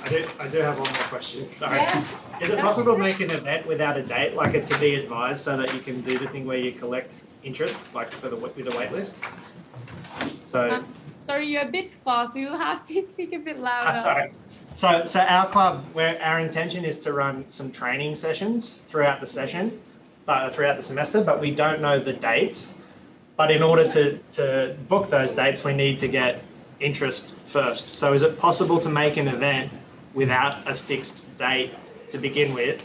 I do have one more question. Sorry. Yeah. Is it possible to make an event without a date, like a to be advised, so that you can do the thing where you collect interest, like with a wait list? So. Sorry, you're a bit far, so you'll have to speak a bit louder. Sorry. So our club, our intention is to run some training sessions throughout the session, throughout the semester, but we don't know the dates. But in order to book those dates, we need to get interest first. So is it possible to make an event without a fixed date to begin with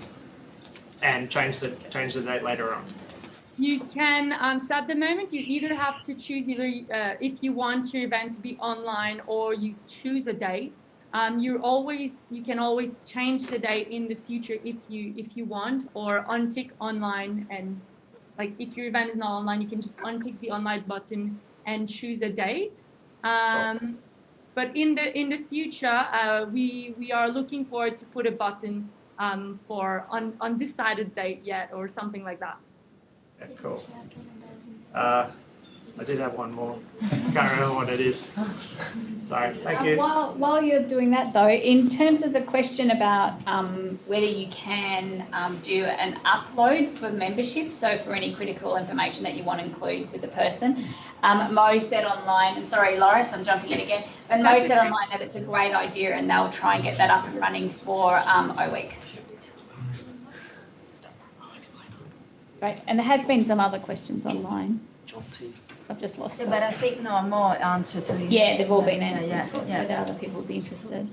and change the date later on? You can, so at the moment, you either have to choose if you want your event to be online or you choose a date. You can always change the date in the future if you want, or untick online, and like if your event is not online, you can just untick the online button and choose a date. But in the future, we are looking forward to put a button for undecided date yet or something like that. Yeah, cool. I did have one more. Can't remember what it is. Sorry. Thank you. While you're doing that though, in terms of the question about whether you can do an upload for membership, so for any critical information that you want to include with the person, Mo said online, and sorry Lawrence, I'm jumping in again, but Mo said online that it's a great idea and they'll try and get that up and running for O Week. Right, and there has been some other questions online. I've just lost it. But I think no more answer to you. Yeah, they've all been answered. Yeah. Whether other people would be interested.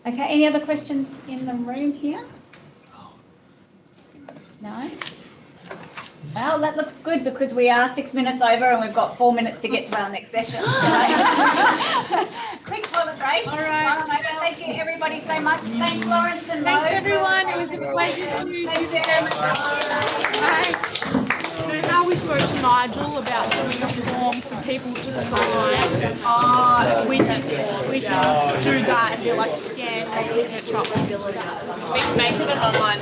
Okay, any other questions in the room here? No? Well, that looks good because we are 6 minutes over and we've got 4 minutes to get to our next session. So quick toilet break. All right. Thank you everybody so much. Thanks Lawrence and Mo. Thanks everyone. It was a pleasure to meet you. Bye. You know how we spoke to Nigel about doing a form for people to sign? We can do that and be like scan the signature. We can make it an online